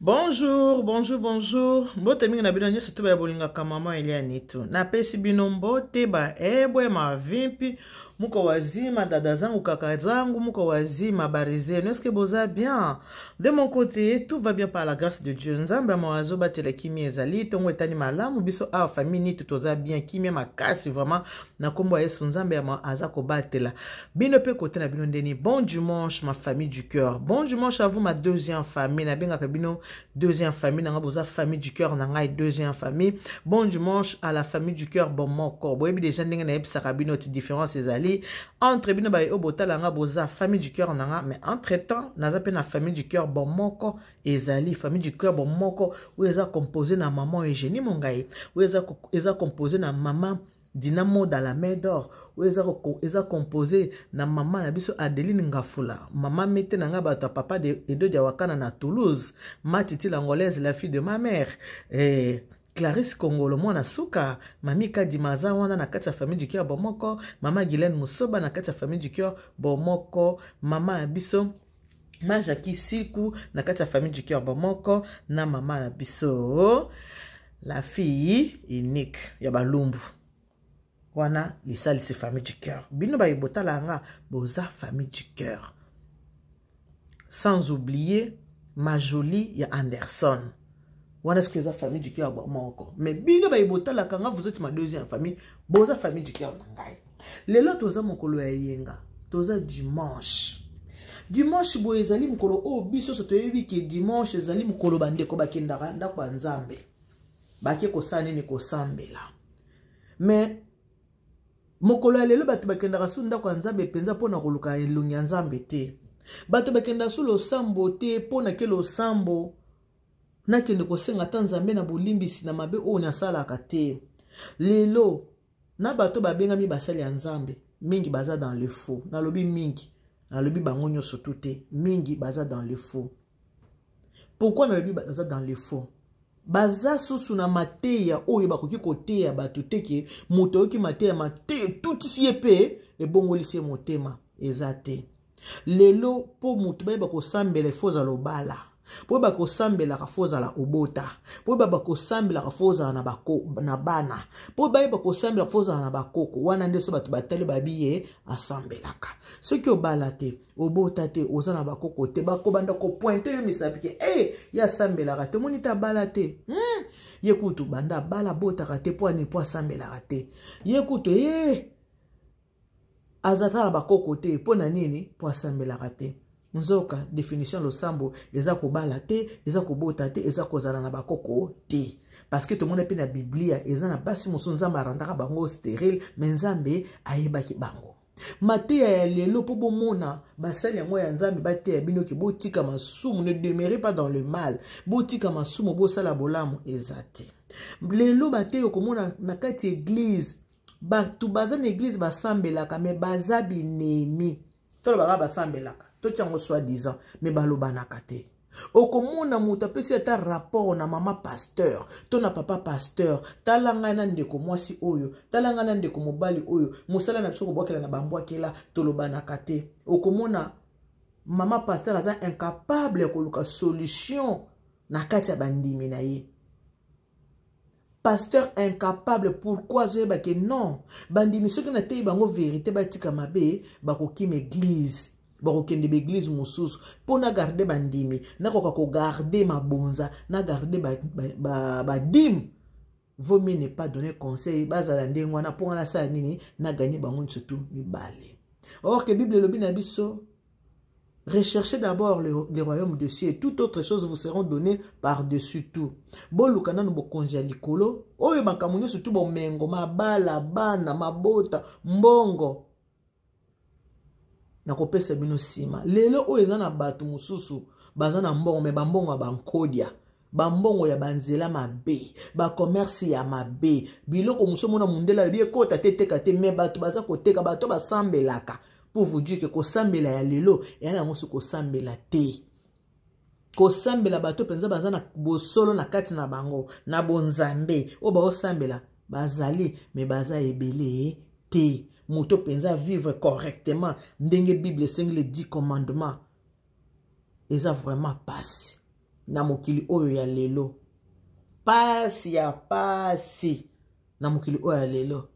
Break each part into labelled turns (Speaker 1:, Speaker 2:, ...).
Speaker 1: Bonjour, bonjour, bonjour. Mbote mingi na bino nyeso tuba ya bolinga ka mama Elia Nitu. Na pesi bino mbote ba ebwe ma vimpi. Muko wazima dada zangu kaka zangu muko wazima barizenu. Est-ce que boza bien? De mon côté, tout va bien par la grâce de Dieu. Nzambe mawazo batela kimi ezali tongo etani malamu biso a famille Nitu toza bien kimi makasi vraiment na kombo Yesu Nzambe ya azako batela. Bino pe côté na bino ndeni. Bon dimanche ma famille du cœur. Bon dimanche à vous ma deuxième famille na benga kabino deuxième famille nanga boza famille du cœur nanga deuxième famille. Bon dimanche à la famille du cœur bon moko. Boyebi déjà ndenge na yebisa kabino ti différence ezali entre bino ba obotala nga boza famille du cœur nanga mais entre temps naza pe na famille du cœur bon moko ezali famille du cœur bon moko où eza composé na maman Eugénie Mongaï où eza composé na maman Dinamo dans la mer d'or où eza composé na maman na biso Adeline Ngafula maman mette nanga bato papa de Edo Diawakana na Toulouse Matiti l'angolaise la fille de ma mère Clarisse Kongolo mwana suka mami Kadimaza wana na kati ya famille du cœur bomoko mama Guylaine Musoba na kati ya famille du cœur bomoko mama biso Majaki Siku na kati ya famille du cœur bomoko na mama na biso la fille unique ya balumbu wana lisali se famille du cœur bino ba ibotala nga boza famille du cœur sans oublier ma jolie ya Anderson wana ce que la famille du cœur moko mais bino ba ibotala kanga vous êtes ma deuxième famille boza famille du cœur ngai lelo toza mokolo ya yenga toza dimanche boye ezali mokolo o biso so toyebi ke dimanche ezali mokolo bandeko bakendaka ndako ya Nzambe bake kosana nini kosambela mais mokolo ya lelo bato bakendaka su ndako ya Nzambe penza pona koluka elongi ya Nzambe te bato bakenda su losambo te pona ke losambo nakende kosenga ta Nzambe na bolimbisi na mabe oyo nasalaka te lelo na bato babengami basali ya Nzambe mingi baza dans le faux nalobi mingi nalobi bango nyonso te mingi baza dans le faux. Pourquoi nalobi baza dans le faux? Baza susu na mateya oyo bakoki koteya bato teke moto oki mateya mateya tout si pe e bongolisi motema ezate lelo po moto ba kosambela foza lobala po ba kosambela ka foza la obota po ba kosambela ka foza na bako na bana po ba kosambela foza na bakoko wana ndeso bato batali babiye asambelaka soki obala te obota te oza na bakoko te bakobanda ko pointer yo misapike ya sambelaka te monita bala te yekutu banda bala bota te po ani po asambelaka te yekutu azata na bakoko te po na nini po asambelaka te nzoka définition lo sambo eza ko bala te eza ko bota te eza ko zala na bakoko te parce que tout le monde pe na biblia eza na basi musu Nzambe arandaka bango stérile mais Nzambe ayebaki bango mateya ya lelo po bomona basali yango ya Nzambe bateya bino ki botika masumu ne demeurez pas dans le mal botika masumu bosala bolamu ezate lelo bateya komona na kati église bato baza na église basambelaka mais baza binemi tolo baga basambelaka to tiango soi-disant mais balobanaka te okomona moto apesi ata rapport na mama pasteur to na papa pasteur talanga na ndeko mwasi oyo talanga na ndeko mobali oyo musala na biso kobwakela na bambwakela tolobanaka te okomona mama pasteur aza incapable ya koluka solution na kati ya bandimi na ye pasteur incapable pourquoi zoyeba ke non bandimi soki na teyi bango vérité batika mabe bakokima église bakokende l'église mosusu pour na garder bandimi na ko garder mabonza na garder badim vaut mieux ne pas donner conseil bazala ndengwa na ponga na sa nini na gagner bango surtout mibale. Or que Bible lobi na biso recherchez d'abord le royaume de cieux et toute autre chose vous seront données par-dessus tout. Bolukana no bokonja likolo oyo bakamunyo surtout bomengo mabala bana mabota mbongo na kopesa bino sima lelo oyo eza na bato mususu baza na mbongo me bambongo ya bankodia bambongo ya banzela mabe ba commerce ya mabe biloko muso mona mundela biye kota teteka te me bato baza koteka bato basambelaka pour vous dire que kosambela ya lelo yana musu kosambela te kosambela bato penza baza na bosolo na kati na bango na bonzambe o ba osambela bazali me baza ebele te moto penza vivre correctement ndenge Bible sing les 10 commandements eza vraiment passe na mokili oyo ya lelo. Pasi ya pasi na mokili oyo ya lelo.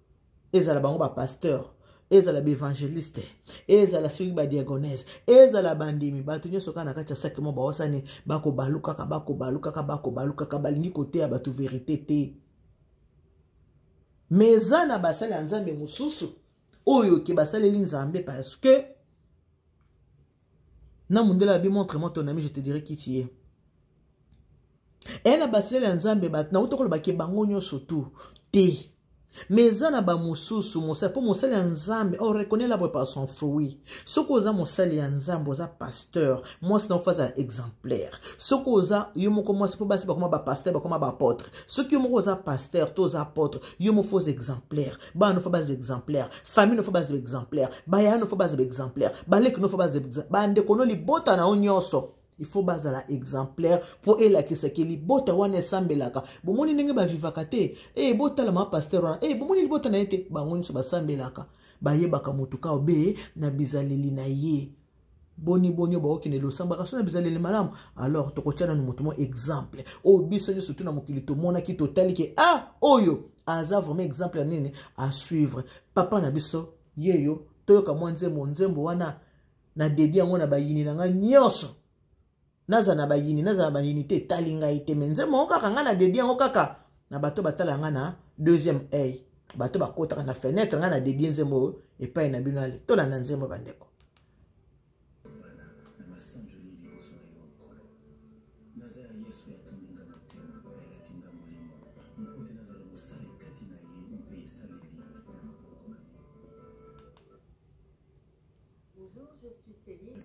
Speaker 1: Ezala bango ba pasteur, ezala ba évangéliste, ezala soki ba diagonese, ezala bandimi bato nyonso kana kati ya sakemo ba osani bako baluka balingi kote ya bato vérité te. Meza na basali ya nzambe mususu oyo ke basaleli nzambe parce que na mundela bi montre-moi ton ami, je te dirai qui tu es. Et na basali ya nzambe bat na utokolo bake bango nyonso tu te. Mais na ba mususu mosali po mosali ya nzambe on reconnaît l'arbre par son fruit. Soko oza mosali ya nzambe oza pasteur, moi c'est non faza exemplaire. Soko oza yo moko moi c'est po basi ba koma ba pasteur ba koma ba apôtre. Soko yo moko oza pasteur to oza apôtre, yo mo faux exemplaire. Ba no fa base exemplaire, famille no fa base exemplaire, ba ya no fa base exemplaire, ba lek no fa base exemplaire. Ba ndeko no libota na onyoso. Il faut bazala exemplaire pour elakisa ke libota wana esambelaka. Bomoni ndenge ba vivaka te. Bota la ma pasteur wana. Bomoni libota na ete bango so basambelaka. Ba yebaka mutuka obe na bizaleli na ye. Boni bonyo ba okine lo sambaka so na bizaleli malamu. Alors tokotiana no mutumo exemple. Biso nyo surtout na mokili to mona ki totali ke oyo aza vraiment exemple nini à suivre. Papa na biso yeyo toyoka mwa nzembo wana na dedi yango na bayini na nga nyonso. Naza na bayini te talinga ite menze mo kaka nga na dédié ngo kaka na bato batala nga na deuxième œil bato bakota na fenêtre nga na dédié nzembo epai na binali to la nzembo bandeko
Speaker 2: Bonjour, je suis Céline.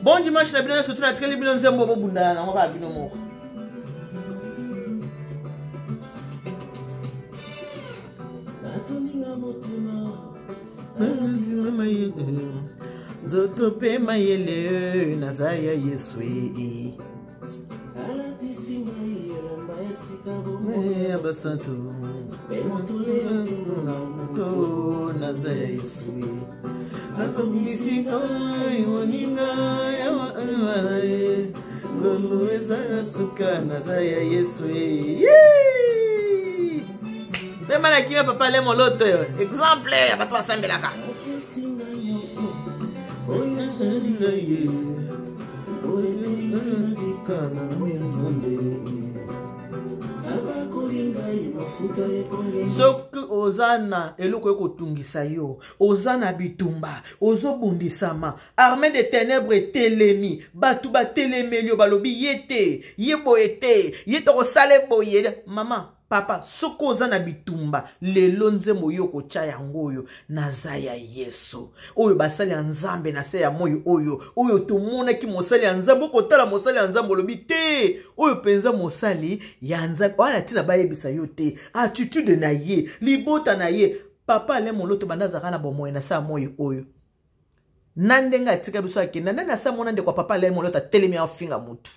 Speaker 1: Bon dimanche na bino surtout na tikeli bino nzembo bobunda na ngoka bino moko. Zoto pe mayele nazaya Yeswe alatisi mayele mbaesika bomo abasantu pe motole to nazaya Yeswe akomisika yoninga ya wanae ngolo ezana suka nazaya Yeswe Pema na kime papa le moloto yo. Exemple ya bato asambelaka. Soki ozana eloko eko tungisa yo, ozana bitumba, ozobundisama, armée de ténèbres telemi, batu ba telemeli yo balobi yete, yebo ete, yete kosale boye, mama. Papa, soko zana bitumba, lelo nzembo yoko chaya ngoyo, nazaya Yesu. Oyo basali ya nzambe na se ya moyo oyo. Oyo tumuna ki mosali ya nzambe, kotala mosali ya nzambe lobi te. Oyo penza mosali ya nzambe, wana tina bayebisa yo te. Attitude na ye, libota na ye. Papa le moloto bandaza na bomoye na sa moyo oyo. Nandenga atika biso akenda, nana sa mona nde kwa papa le moloto telemi afinga mutu.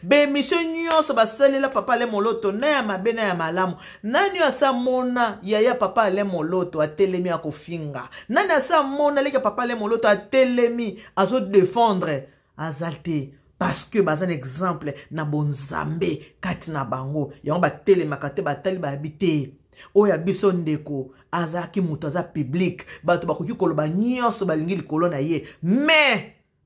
Speaker 1: Be mission nyonso basalela papa le moloto na ya mabe na ya malamu nani asa mona yaya papa le moloto atelemi akofinga nani asa mona leka papa le moloto atelemi azo défendre azalte parce que bazan exemple na bonzambe kati na bango yango batelema kate batali ba habité oya biso ndeko azaki muto aza public bato bakoki koloba nyonso balingi likolo na ye mais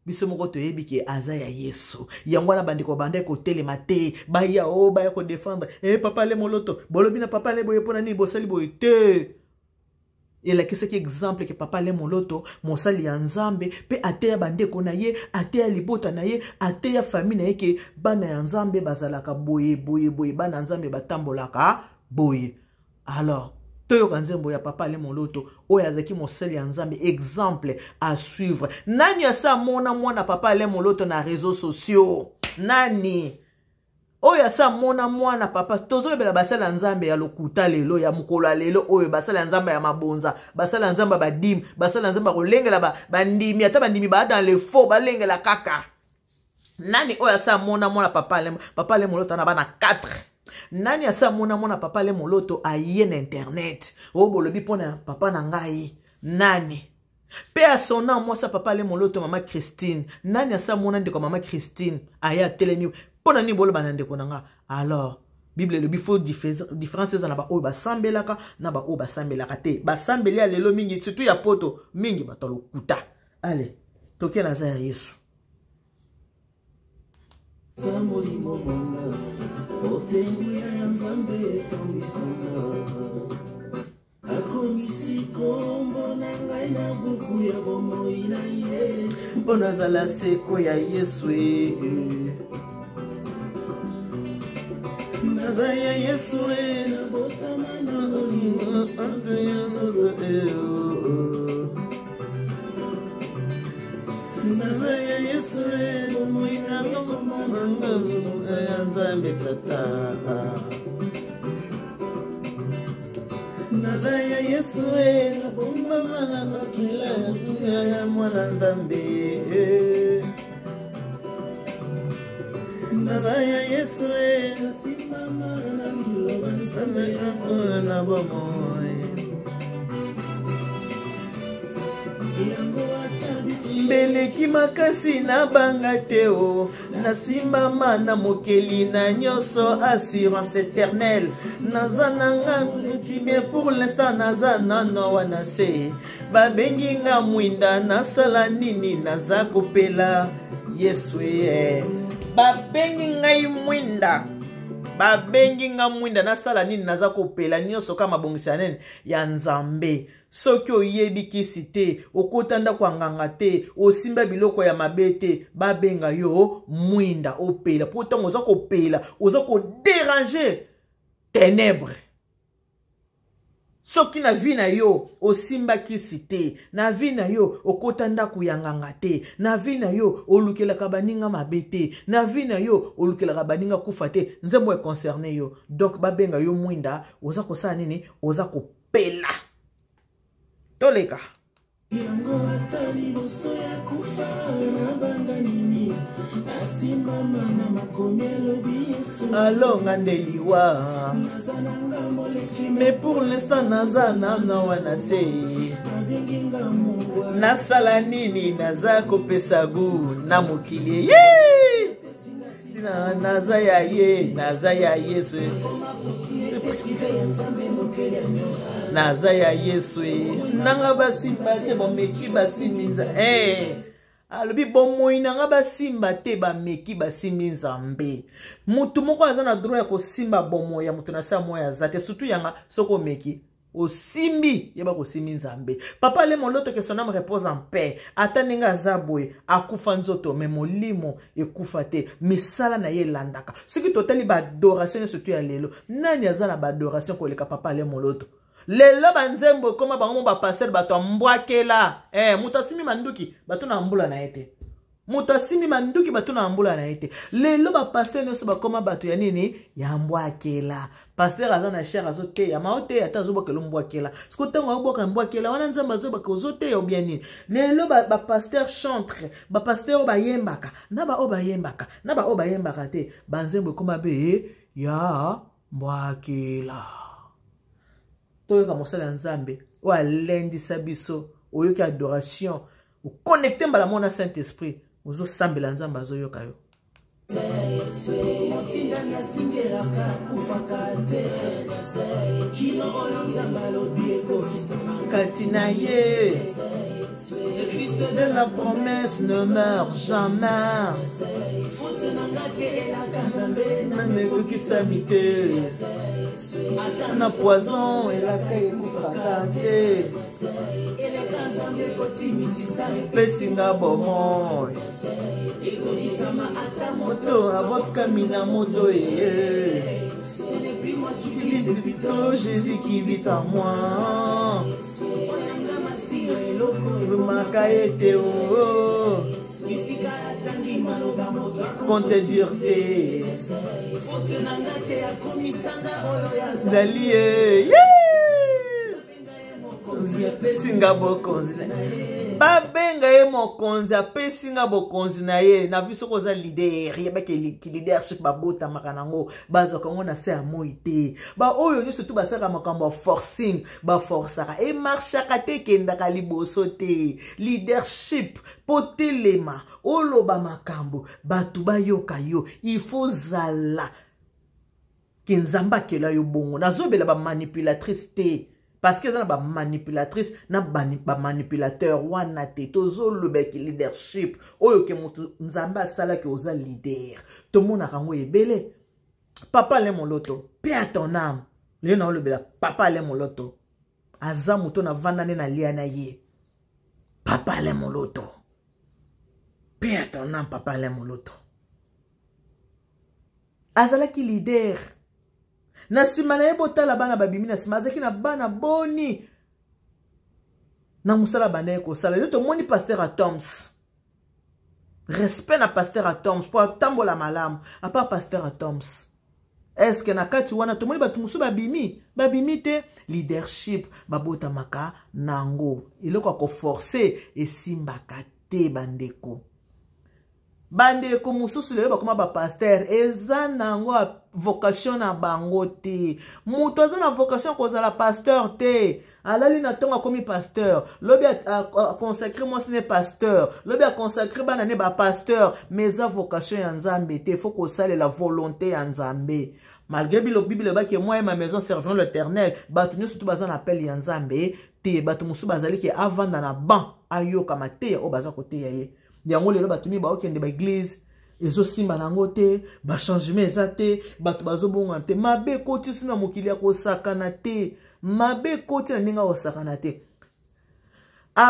Speaker 1: biso moko toyebi ke aza ya Yesu yango na bandiko bande ko telema te baya baya ko défendre papa le moloto bolobi na papa le boye pona ni bosali boye te ela kese ki exemple ke papa le moloto mosali ya nzambe pe ateya bandeko na ye ateya libota na ye ateya famille na ye ke bana ya nzambe bazalaka boye bana nzambe batambolaka boye alors toyoka nzembo ya papa le moloto oyo azaki mosali ya nzambe exemple à suivre nani asa mona mwana papa le moloto na réseaux sociaux nani oyo asa mona mwana papa tozolobela basala nzambe ya lokuta lelo ya mokolo lelo oyo basala nzambe ya mabonza basala nzambe badim basala nzambe kolengela bandimi ata bandimi ba dans le faux balengela kaka nani oyo asa mona mwana papa le moloto na bana 4 nani asa mona mwana papa le moloto aye na internet o bolobi pona papa na ngai nani pe asona mwasa papa le moloto mama Christine nani asa mona ndeko mama Christine aya teleni pona ni bolo bana ndeko nanga alors Bible le bifo différence za na ba oyo basambelaka na ba oyo basambelaka te basambeli ya lelo mingi surtout ya poto mingi batalokuta allez tokia na za ya Yesu mpona zala seko ya Yesu naza ya Yesu naza ya Yesu moina komanga ya nzambe tata naza ya Yesu na bomba mana kila ya mwana nzambe naza ya Yesu na simama na liloba nzambe ya na bomoy mbeleki makasi na banga teo na simbama na mokeli na nyoso assurance éternelle naza nanga kibie pour l'instant naza nano wana se babengi nga mwinda nasala nini naza kopela Yesu babengi ngai mwinda babengi nga mwinda nasala nini naza kopela nyoso kama bongisa nene ya nzambe soki oyebi kisi te okotanda kwa nganga te osimba biloko ya mabe te babenga yo mwinda opela po ntango oza kopela oza kodéranger ténèbre soki na vi na yo osimba kisi te na vi na yo okotanda kuyanganga te na vi na yo olukelaka baninga mabe te na vi na yo olukelaka baninga kufa te nzembo e concerné yo donc babenga yo mwinda oza kosala nini oza kopela toleka yango atali boso ya kufa na banga nini asimama na makomelo biso alonga ndeliwa nazananga moleki mais pour l'instant nazana na wana se abenginga mungwa nasala nini naza kopesa gu na mokili naza ya ye naza ya Yesu naza ya Yesu nanga basimba te bameki basimbiza alobi bomoi nanga basimba te bameki basimbi nzambe mutu moko aza na droit ya kosimba bomoi ya mutu na sa moya aza te surtout yanga soko meki osimbi yeba kosimbi nzambe papa le moloto que son âme repose en paix atanenga azabwe akufa nzoto me molimo ekufa te misala na ye landaka soki totali ba adoration surtout ya lelo nani azana ba adoration koleka papa le moloto lelo banzembo koma bango ba pasteur bato mbwakela muta simi manduki bato na mbula na ete muta simi manduki bato na mbula na ete lelo ba pasteur nyonso bakoma bato ya nini ya mbwakela pasteur azana cher azote ya maote ata azobokela mbwakela siko tango aboka mbwakela wana nzamba azobaka ozote ya bien nini lelo ba pasteur chantre ba pasteur bayembaka na ba obayembaka na ba obayembaka te banzembo koma be ya mbwakela toyoka mosala nzambe o alendisa biso oyoki adoration o connecter mbala mona Saint Esprit ozo sambela nzambe azoyoka yo katina ye le fils de la promesse ne meurt jamais même qui s'habite na poison et la caille kufakate pesinga bomo moto avoka mina moto Jésus qui vit en moi maka ete Compte dire Dali singa bokonzi babenga ye mokonzi apesi nga bokonzi na ye na viso koza leader yebake leadership babota makanango bazwaka ngo na se ya moi te ba oyo nyonso tu basaka makambo ya forcing baforsaka emarchaka te ekendaka liboso te leadership potelema oloba makambo bato bayoka yo ifo zala ke nzambe akela yo bongo nazobela bamanipulatrice te parce que ça ba manipulatrice na ba manipulateur wana te tozo lobeki leadership oyo ke mutu nzamba sala ke oza leader to mona kango ebele papa le moloto paix à ton âme le na lobela papa le moloto aza muto na vandane na lia na ye papa le moloto paix à ton âme papa le moloto azala ki leader na sima na ye botala bana babimi na sima azaki na bana boni na musala bana ye kosala yo tomoni pasteur Atoms respect na pasteur Atoms po atambola malamu apa pasteur Atoms est-ce que na kati wana tomoni batu musu babimi te leadership babota maka nango iloko ko forcer esimbaka te bandeko bandeko mususu lelo bakoma ba pasteur eza nango vocation na bango te muto aza na vocation kozala pasteur te alali na tonga komi pasteur lobi a consacré moi ce n'est pasteur lobi a consacré bana ne ba pasteur mais a vocation ya nzambe te faut ko sale la volonté ya nzambe malgré Bible ba que moi et ma maison serviront l'Éternel batu nyo surtout bazana appel ya nzambe te batu musu bazali ke avanda na ban ayoka mate o baza kote ya ye yango lelo batumi ba okende ba église ezo simba nango te ba changement eza te batu bazo bonga te mabe koti sina mokili ya kosakana te mabe koti na ninga osakana te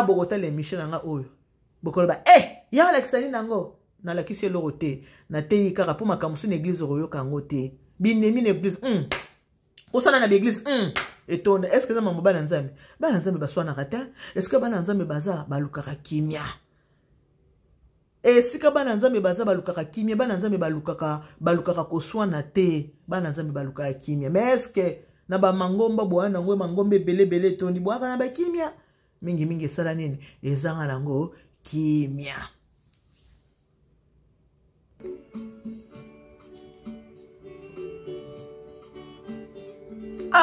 Speaker 1: bokota le mission nanga oyo bokoloba ya la kisani nango na la kisi eloko te na te kaka po makamusu na église oyoka ngo te binemi na église kosana na église etonda est-ce que za mambo bana nzambe baswana kata est-ce que bana nzambe baza balukaka kimia esika bana nzambe baza balukaka kimia bana nzambe balukaka koswana te bana nzambe balukaka kimia mais est-ce que na ba mangomba bwana ngwe mangombe belebele tondi bwaka na ba kimia mingi esala nini ezanga nango kimia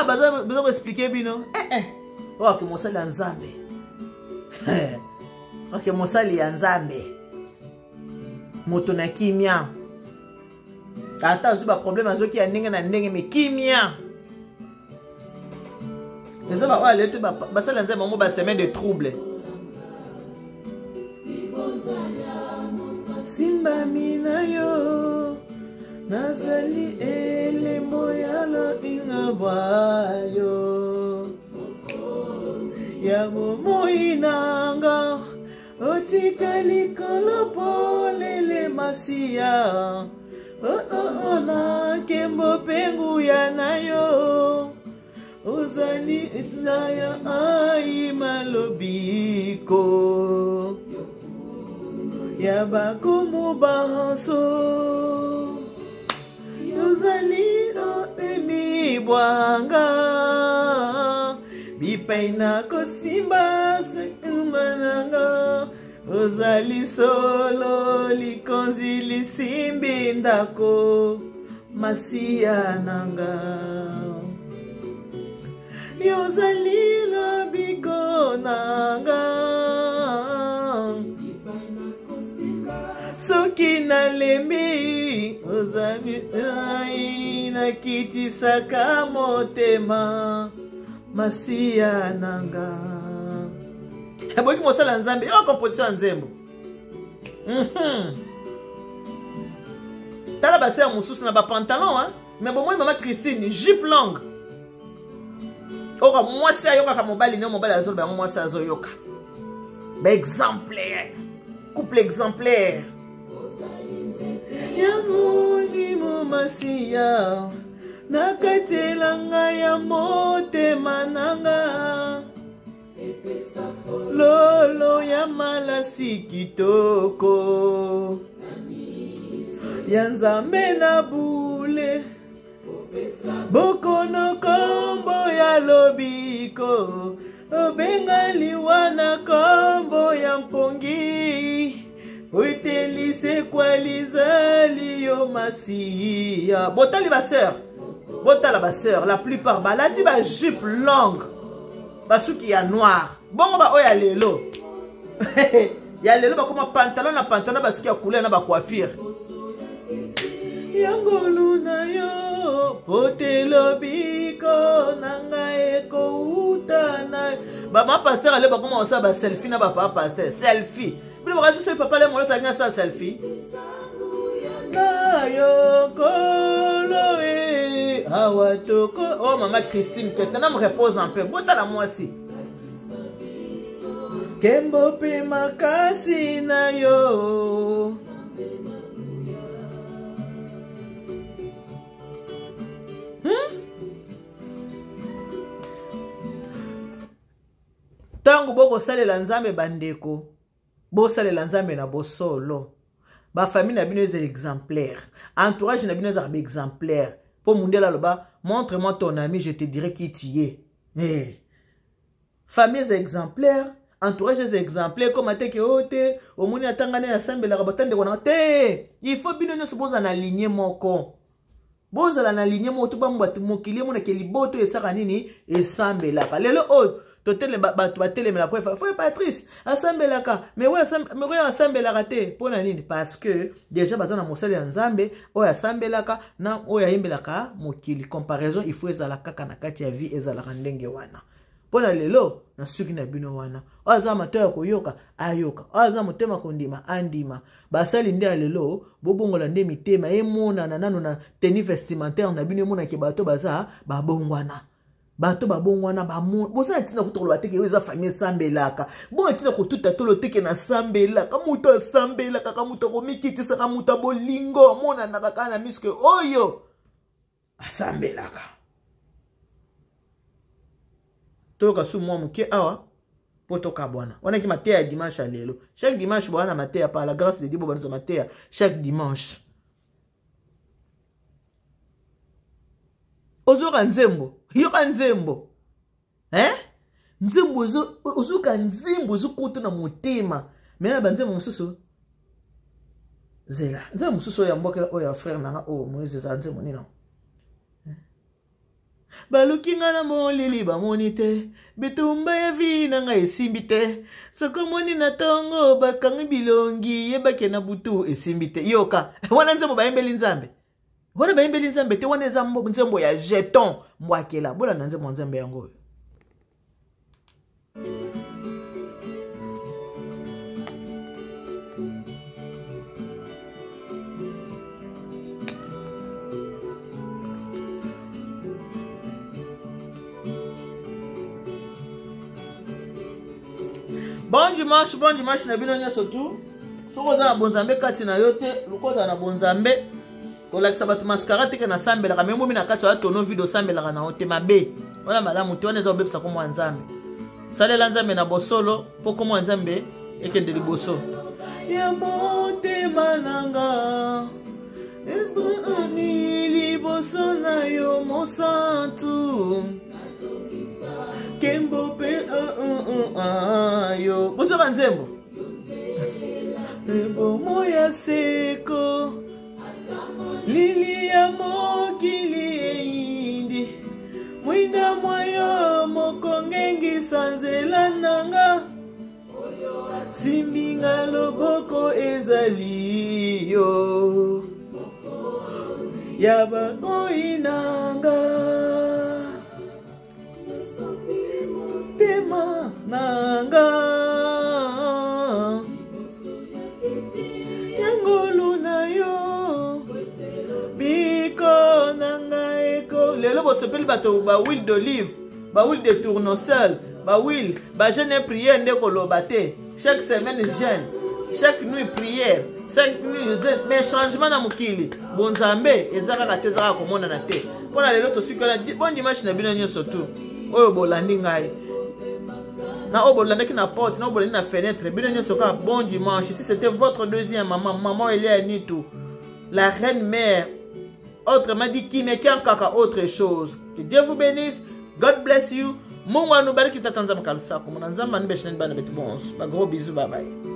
Speaker 1: baza expliquer bino ok mosali ya nzambe ok mosali ya nzambe moto na kimia ata azwi ba problème azoki ya ndenge na ndenge me kimia eza ba oyo lete basala nzambe bango ba semaine de trouble simbami na yo nazali elembo ya loinga bwayo ya bomoi nanga otika likolo polele masiya na kembo pengu ya na yo ozali na ya ai malobiko ya bakumu bahanso ozali no emi bwanga bipaina kosimba semananga ozali solo likonzi lisimbi ndako masiya nanga yozali lobiko nanga soki nalembi ozali nakitisaka motema masiya nanga boki mosala nzambe yo composition ya nzembo tala base ya mosusu na bapantalon mais bomoi mama Christine jupe longue oka mwasi ayokaka mobali ne mobali azoloba yango mwasi azoyoka baexemplaire couple exemplaire ya molimo masiya nakatelanga ya motema nanga lolo ya malasi kitoko ya nzambe na bule bokono kombo ya lobiko obenga liwana kombo ya mpongi oitelise kwa lizali yo masiya. Botali ba sœur, botala ba sœur, la plupart balati ba jupe longue basuki ya noir bongo ba oya lelo ya lelo ba koma pantalon na pantalon basuki ya couleur na ba coiffure yango luna yo potelo biko nanga eko utana ba ma pasteur ale ba koma osa ba selfie na ba papa pasteur selfie bilo ba kasi papa le molota nga sa selfie na yo kolo e awatoko. Oh maman Christine ketana me repose un peu botala moi aussi kembo pe makasi na yo. Tango boko salela nzambe bandeko bo salela nzambe na bo solo ba famille na bino eza exemplaire entourage na bino eza exemplaire po mundela loba montre-moi ton ami je te dirai qui tu es. Famille eza exemplaire entourage eza exemplaire comme ateke ote omoni atangana ya sambela batande kona te il faut bino nyonso boza na ligne moko bozala na ligne moko ba mbatu mokili mona ke liboto esaka nini esambelaka lelo o totele bato batelemela po foi Patrice asambelaka mais ouais asambelaka te pona nini parce que déjà bazana mosali ya nzambe oyo asambelaka na oyo ayimbelaka mokili comparaison il faut ezala kaka na kati ya vie ezalaka ndenge wana pona lelo na suki na bino wana oza matoya koyoka ayoka oza motema kondima andima basali nde lelo bobongola nde mitema emona na nano na tenue vestimentaire na bino emona ke bato baza babongwana bato babongwana bamu bosa tina kutoloba teke eza famille sambelaka bon tina kotuta tolo teke na sambelaka muto sambelaka ka muto komikitisa ka muto bolingo mona na kaka na miske oyo asambelaka toka su mwa muke awa potoka bwana wana ki matea dimanche lelo chaque dimanche bwana matea par la grâce de Dieu bwana matea chaque dimanche ozoka nzembo yoka nzembo nzembo ozoka nzembo zokuta na motema mena banzembo mususu zela nzembo mususu ya mboka oya frère nanga o Moïse za nzembo nina balukinga na molili bamoni te bitumba ya vi nanga esimbi te soko moni na tongo bakangi bilongi yebake na butu esimbi te yoka wana nzembo bayembeli nzambe wana bayembeli nzambe te wana eza nzembo ya jeton mbwakela bola na nzembo nzambe yango. Bon dimanche na bino nyonso tu soko za na bonzambe kati na yote lukoza na bonzambe kolakisa bato mascara teke na sambelaka me momi na kati ya tono video sambelaka na ote mabe wana malamu te wana eza obebisa ko mwa nzambe salela nzambe na bosolo po ko mwa nzambe ekende liboso ya motema nanga ezani liboso na yo mosantu kembo pe yo bosoka nzembo nzembo moya seko lili ya mokili eindi mwinda mwayo mokongengi sanzela nanga simbinga loboko ezali yo ya baoi nanga tema nanga yangolu na yo biko nanga eko lelo bosepeli bato ba huile d'olive ba huile de tournesol ba huile ba jeûne prière nde koloba te chaque semaine jeûne chaque nuit prière chaque nuit jeûne mais changement na mokili bonzambe ezaka na te ezaka komona na te mpona lelo tosikola bon dimanche na bino nyonso tu oyo bolandi ngai na oyo bolandaki na porte na oyo bolandi na fenêtre bino nyonso kaka bon dimanche si c'était votre deuxième maman Elia Nitu la reine mère. Autrement dit, qui n'est qu'un caca autre chose. Que Dieu vous bénisse. God bless you. Mungu anubariki tatanza makalusa. Kumunanzamba nibesheni bana betu bons. Ba gros bisous, bye bye.